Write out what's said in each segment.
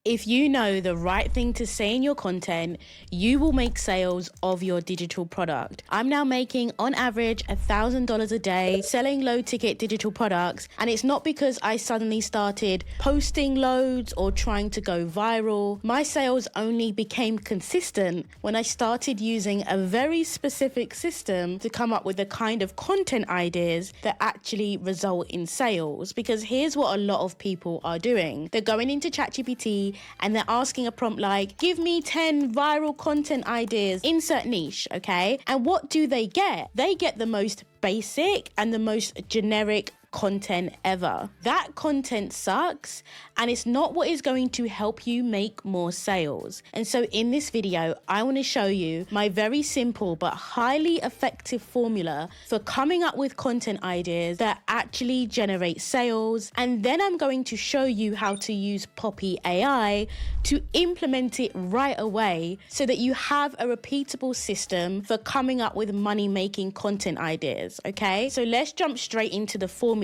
If you know the right thing to say in your content, you will make sales of your digital product. I'm now making on average $1,000 a day selling low ticket digital products. And it's not because I suddenly started posting loads or trying to go viral. My sales only became consistent when I started using a very specific system to come up with the kind of content ideas that actually result in sales. Because here's what a lot of people are doing. They're going into ChatGPT and they're asking a prompt like, give me 10 viral content ideas, insert niche, okay? And what do they get? They get the most basic and the most generic content ever. That content sucks and it's not what is going to help you make more sales. And so in this video, I want to show you my very simple but highly effective formula for coming up with content ideas that actually generate sales. And then I'm going to show you how to use Poppy AI to implement it right away so that you have a repeatable system for coming up with money-making content ideas, okay? So let's jump straight into the formula.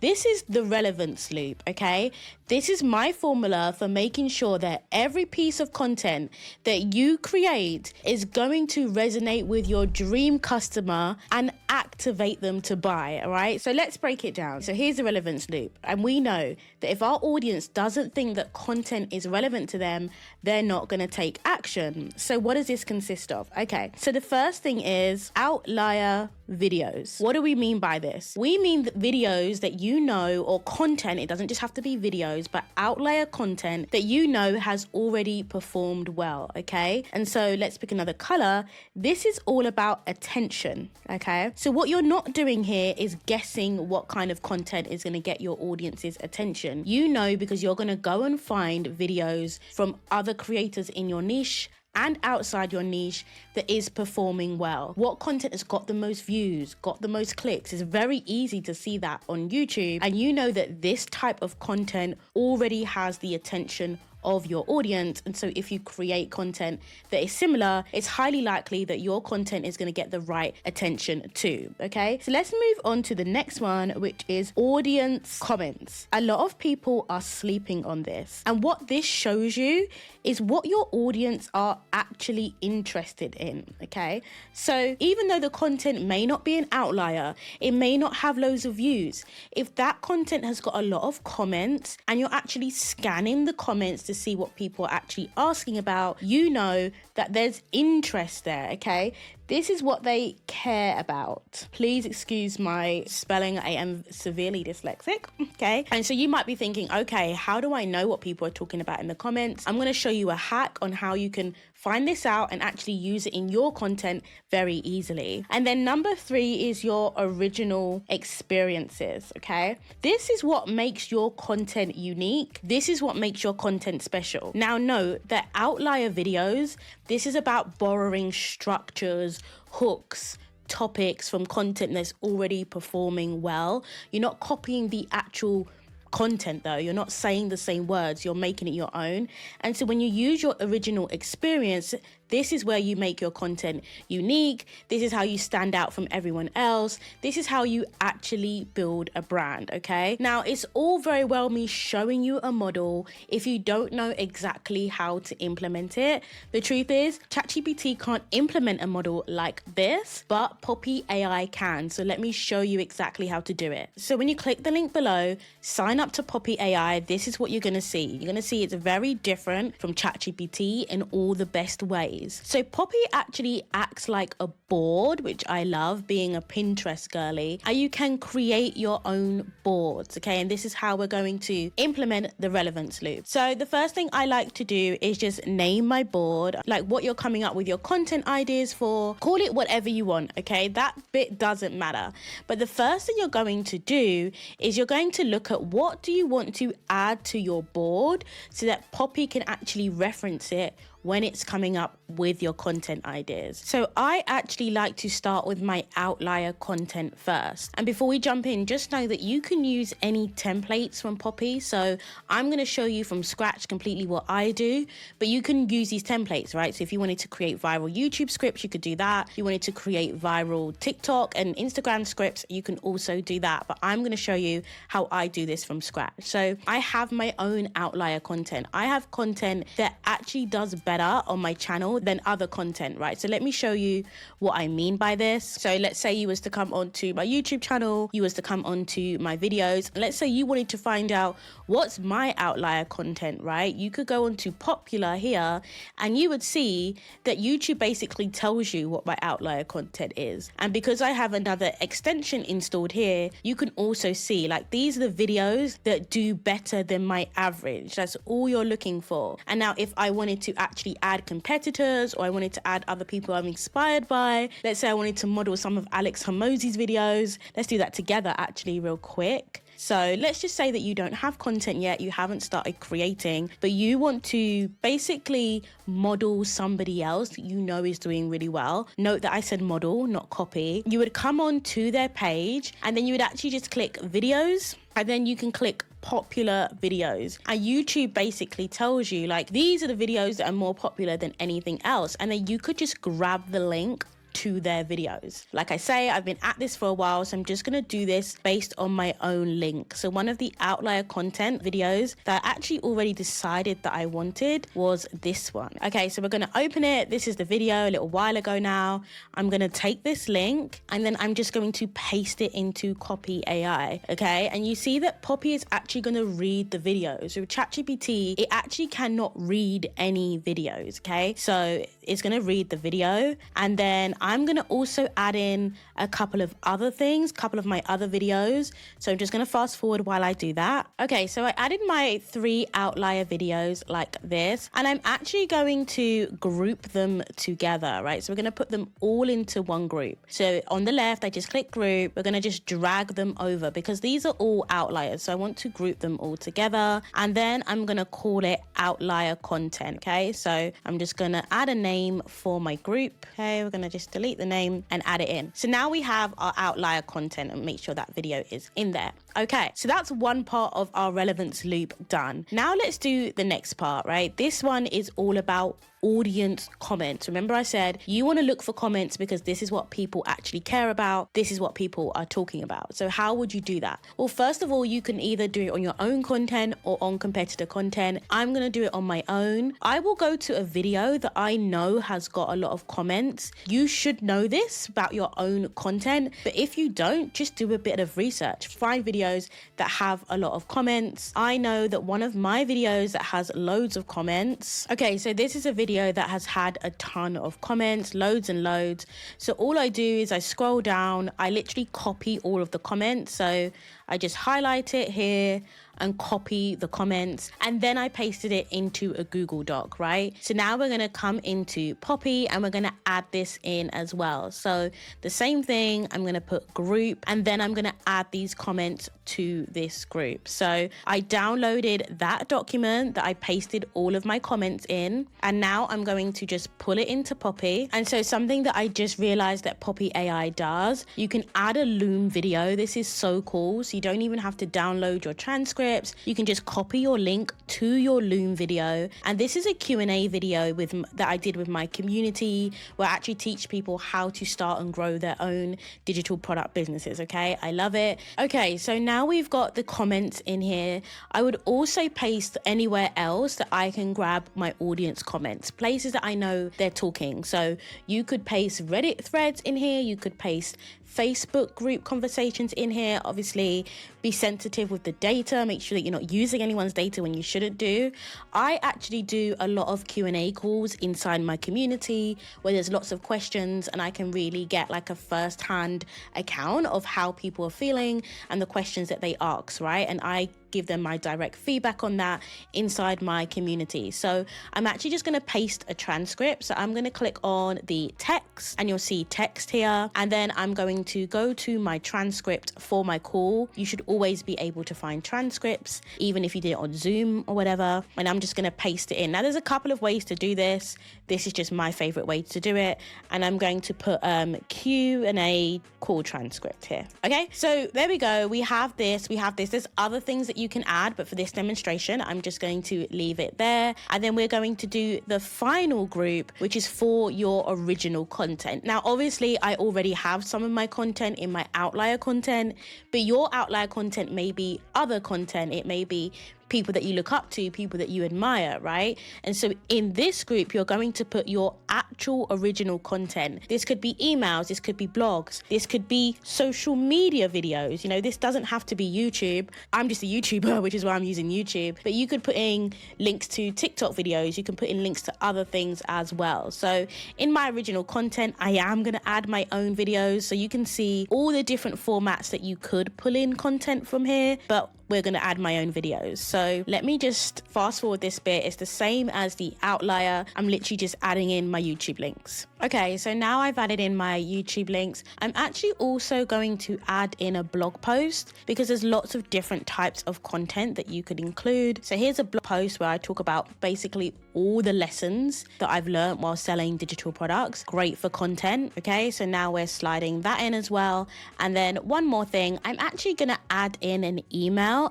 This is the relevance loop, okay? This is my formula for making sure that every piece of content that you create is going to resonate with your dream customer and activate them to buy, all right? So let's break it down. So here's the relevance loop. And we know that if our audience doesn't think that content is relevant to them, they're not going to take action. So what does this consist of? Okay, so the first thing is outlier videos. What do we mean by this? We mean that videos that you know, or content, it doesn't just have to be videos, but outlier content that you know has already performed well, okay? And so let's pick another color. This is all about attention, okay? So what you're not doing here is guessing what kind of content is going to get your audience's attention. You know, because you're going to go and find videos from other creators in your niche and outside your niche that is performing well. What content has got the most views, got the most clicks? It's very easy to see that on YouTube. And you know that this type of content already has the attention of your audience. And so if you create content that is similar, it's highly likely that your content is going to get the right attention too, okay? So let's move on to the next one, which is audience comments. A lot of people are sleeping on this. And what this shows you is what your audience are actually interested in, okay? So even though the content may not be an outlier, it may not have loads of views, if that content has got a lot of comments and you're actually scanning the comments to see what people are actually asking about, you know that there's interest there, okay? This is what they care about. Please excuse my spelling. I am severely dyslexic, okay? And so you might be thinking, okay, how do I know what people are talking about in the comments? I'm gonna show you a hack on how you can find this out and actually use it in your content very easily. And then number 3 is your original experiences, okay? This is what makes your content unique. This is what makes your content special. Now note that outlier videos, this is about borrowing structures, hooks, topics from content that's already performing well. You're not copying the actual content though. You're not saying the same words, you're making it your own. And so when you use your original experience, this is where you make your content unique. This is how you stand out from everyone else. This is how you actually build a brand, okay? Now, it's all very well me showing you a model if you don't know exactly how to implement it. The truth is, ChatGPT can't implement a model like this, but Poppy AI can. So let me show you exactly how to do it. So when you click the link below, sign up to Poppy AI, this is what you're gonna see. You're gonna see it's very different from ChatGPT in all the best ways. So Poppy actually acts like a board, which I love, being a Pinterest girly, and you can create your own boards, okay? And this is how we're going to implement the relevance loop. So the first thing I like to do is just name my board, like what you're coming up with your content ideas for. Call it whatever you want, okay? That bit doesn't matter. But the first thing you're going to do is you're going to look at what do you want to add to your board so that Poppy can actually reference it when it's coming up with your content ideas. So I actually like to start with my outlier content first. And before we jump in, just know that you can use any templates from Poppy. So I'm going to show you from scratch completely what I do, but you can use these templates, right? So if you wanted to create viral YouTube scripts, you could do that. If you wanted to create viral TikTok and Instagram scripts, you can also do that. But I'm going to show you how I do this from scratch. So I have my own outlier content. I have content that actually does better on my channel than other content, right? So let me show you what I mean by this. So let's say you was to come onto my YouTube channel, you was to come onto my videos. Let's say you wanted to find out what's my outlier content, right? You could go onto popular here and you would see that YouTube basically tells you what my outlier content is. And because I have another extension installed here, you can also see like these are the videos that do better than my average. That's all you're looking for. And now if I wanted to actually add competitors, or I wanted to add other people I'm inspired by, let's say I wanted to model some of Alex Hormozi's videos. Let's do that together actually real quick. So let's just say that you don't have content yet, you haven't started creating, but you want to basically model somebody else that you know is doing really well. Note that I said model, not copy. You would come on to their page and then you would actually just click videos, and then you can click popular videos. And YouTube basically tells you like, these are the videos that are more popular than anything else. And then you could just grab the link to their videos. Like I say, I've been at this for a while, so I'm just going to do this based on my own link. So one of the outlier content videos that I actually already decided that I wanted was this one. Okay, so we're going to open it. This is the video a little while ago now. I'm going to take this link and then I'm just going to paste it into Copy AI. Okay, and you see that Poppy is actually going to read the videos. So with ChatGPT, it actually cannot read any videos. Okay, so it's going to read the video, and then I'm going to also add in a couple of other things, couple of my other videos. So I'm just going to fast forward while I do that. Okay, so I added my 3 outlier videos like this, and I'm actually going to group them together, right? So we're going to put them all into one group. So on the left, I just click group. We're going to just drag them over because these are all outliers. So I want to group them all together, and then I'm going to call it outlier content. Okay, so I'm just going to add a name for my group. Okay, we're going to just delete the name and add it in. So now we have our outlier content, and make sure that video is in there. Okay, so that's one part of our relevance loop done. Now let's do the next part, right? This one is all about audience comments. Remember I said you want to look for comments because this is what people actually care about. This is what people are talking about. So how would you do that? Well, first of all, you can either do it on your own content or on competitor content. I'm going to do it on my own. I will go to a video that I know has got a lot of comments. You should know this about your own content, but if you don't, just do a bit of research. Find videos that have a lot of comments. I know that one of my videos that has loads of comments. Okay, so this is a video that has had a ton of comments, loads and loads. So all I do is I scroll down, I literally copy all of the comments. So I just highlight it here and copy the comments, and then I pasted it into a Google Doc, right? So now we're going to come into Poppy and we're going to add this in as well. So the same thing, I'm going to put group, and then I'm going to add these comments to this group. So I downloaded that document that I pasted all of my comments in, and now I'm going to just pull it into Poppy. And so something that I just realized that Poppy AI does, you can add a Loom video. This is so cool. So you don't even have to download your transcripts. You can just copy your link to your Loom video. And this is a Q&A video that I did with my community, where I actually teach people how to start and grow their own digital product businesses. Okay, I love it. Okay, so now we've got the comments in here. I would also paste anywhere else that I can grab my audience comments, places that I know they're talking. So you could paste Reddit threads in here. You could paste Facebook group conversations in here. Obviously, be sensitive with the data. Make sure that you're not using anyone's data when you shouldn't do. I actually do a lot of Q&A calls inside my community where there's lots of questions, and I can really get like a first-hand account of how people are feeling and the questions that they ask, right? And I give them my direct feedback on that inside my community. So I'm actually just going to paste a transcript. So I'm going to click on the text and you'll see text here. And then I'm going to go to my transcript for my call. You should always be able to find transcripts, even if you did it on Zoom or whatever. And I'm just going to paste it in. Now there's a couple of ways to do this. This is just my favorite way to do it. And I'm going to put Q&A call transcript here. Okay, so there we go. We have this. There's other things that you can add, but for this demonstration, I'm just going to leave it there. And then we're going to do the final group, which is for your original content. Now, obviously, I already have some of my content in my outlier content, but your outlier content may be other content. It may be people that you look up to, people that you admire, right? And so in this group, you're going to put your actual original content. This could be emails, this could be blogs, this could be social media videos. You know, this doesn't have to be YouTube. I'm just a YouTuber, which is why I'm using YouTube. But you could put in links to TikTok videos. You can put in links to other things as well. So in my original content, I am going to add my own videos. So you can see all the different formats that you could pull in content from here, but we're going to add my own videos. So let me just fast forward this bit. It's the same as the outlier. I'm literally just adding in my YouTube links. Okay, so now I've added in my YouTube links. I'm actually also going to add in a blog post because there's lots of different types of content that you could include. So here's a blog post where I talk about basically all the lessons that I've learned while selling digital products. Great for content. Okay, so now we're sliding that in as well. And then one more thing, I'm actually going to add in an email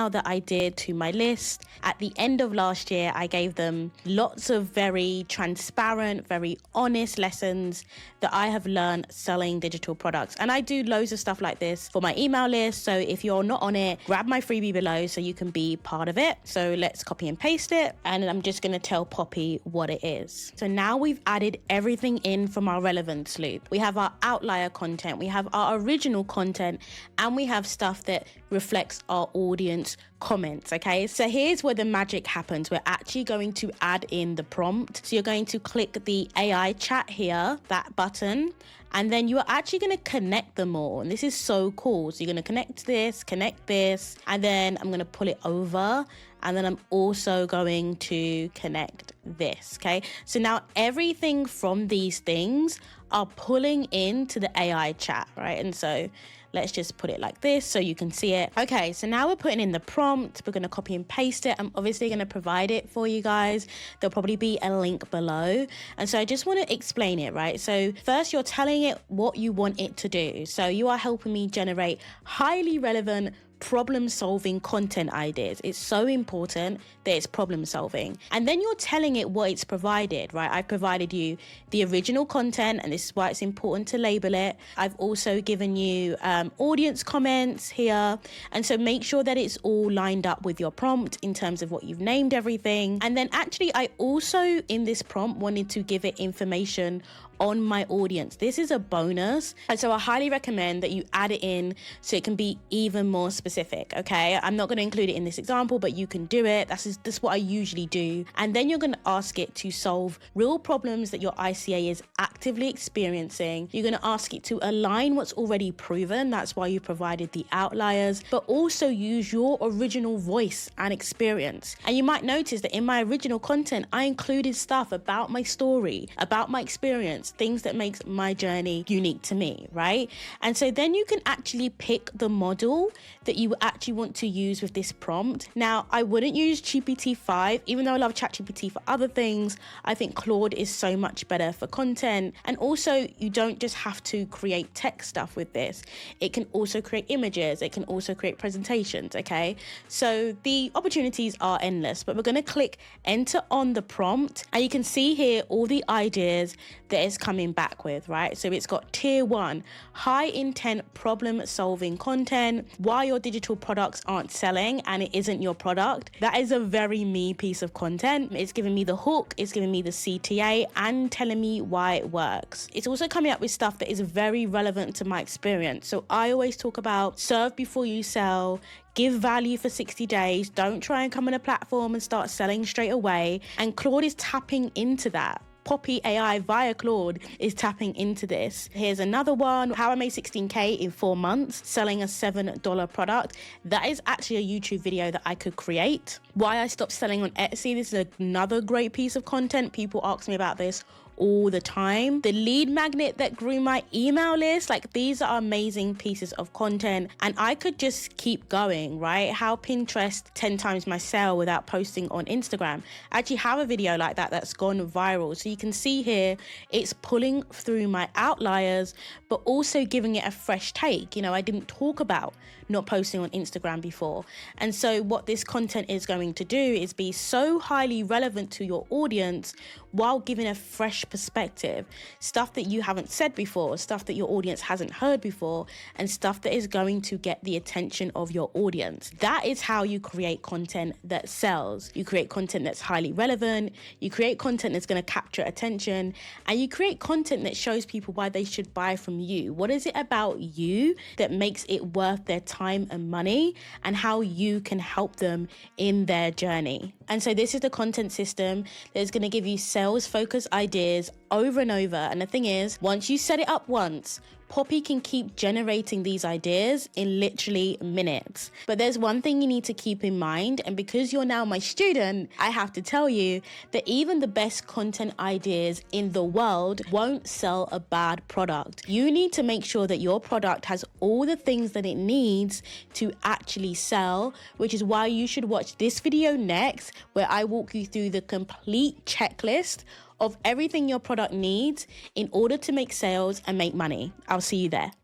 that I did to my list. At the end of last year, I gave them lots of very transparent, very honest lessons that I have learned selling digital products. And I do loads of stuff like this for my email list. So if you're not on it, grab my freebie below so you can be part of it. So let's copy and paste it. And I'm just going to tell Poppy what it is. So now we've added everything in from our relevance loop. We have our outlier content, we have our original content, and we have stuff that reflects our audience comments. Okay, so here's where the magic happens. We're actually going to add in the prompt. So you're going to click the AI chat here, that button, and then you're actually going to connect them all. And this is so cool. So you're going to connect this, and then I'm going to pull it over. And then I'm also going to connect this, okay? So now everything from these things are pulling into the AI chat, right? And so let's just put it like this so you can see it. Okay, so now we're putting in the prompt. We're going to copy and paste it. I'm obviously going to provide it for you guys. There'll probably be a link below. And so I just want to explain it, right? So first, you're telling it what you want it to do. So you are helping me generate highly relevant problem-solving content ideas. It's so important that it's problem-solving. And then you're telling it what it's provided, right? I've provided you the original content, and this is why it's important to label it. I've also given you audience comments here. And so make sure that it's all lined up with your prompt in terms of what you've named everything. And then actually, I also, in this prompt, wanted to give it information on my audience. This is a bonus. And so I highly recommend that you add it in so it can be even more specific, okay? I'm not going to include it in this example, but you can do it. That's what I usually do. And then you're going to ask it to solve real problems that your ICA is actively experiencing. You're going to ask it to align what's already proven. That's why you provided the outliers, but also use your original voice and experience. And you might notice that in my original content, I included stuff about my story, about my experience, things that makes my journey unique to me, right? And so then you can actually pick the model that you actually want to use with this prompt. Now, I wouldn't use GPT-5, even though I love ChatGPT for other things. I think Claude is so much better for content. And also, you don't just have to create text stuff with this. It can also create images. It can also create presentations, okay? So the opportunities are endless, but we're going to click enter on the prompt, and you can see here all the ideas that it's coming back with, right? So it's got tier 1, high intent problem solving content, why your digital products aren't selling and it isn't your product. That is a very me piece of content. It's giving me the hook, it's giving me the CTA, and telling me why it works. It's also coming up with stuff that is very relevant to my experience. So I always talk about serve before you sell, give value for 60 days, don't try and come on a platform and start selling straight away. And Claude is tapping into that. Poppy AI via Claude is tapping into this. Here's another one, how I made 16K in 4 months selling a $7 product. That is actually a YouTube video that I could create. Why I stopped selling on Etsy. This is another great piece of content. People ask me about this all the time. The lead magnet that grew my email list, like these are amazing pieces of content, and I could just keep going, right? How Pinterest 10 times my sale without posting on Instagram. I actually have a video like that that's gone viral. So you can see here, it's pulling through my outliers, but also giving it a fresh take. You know, I didn't talk about not posting on Instagram before. And so what this content is going to do is be so highly relevant to your audience while giving a fresh perspective, stuff that you haven't said before, stuff that your audience hasn't heard before, and stuff that is going to get the attention of your audience. That is how you create content that sells. You create content that's highly relevant, you create content that's going to capture attention, and you create content that shows people why they should buy from you. What is it about you that makes it worth their time and money, and how you can help them in their journey? And so this is the content system that's going to give you sales focused ideas over and over. And the thing is, once you set it up once, Poppy can keep generating these ideas in literally minutes. But there's one thing you need to keep in mind, and because you're now my student, I have to tell you that even the best content ideas in the world won't sell a bad product. You need to make sure that your product has all the things that it needs to actually sell, which is why you should watch this video next, where I walk you through the complete checklist of everything your product needs in order to make sales and make money. I'll see you there.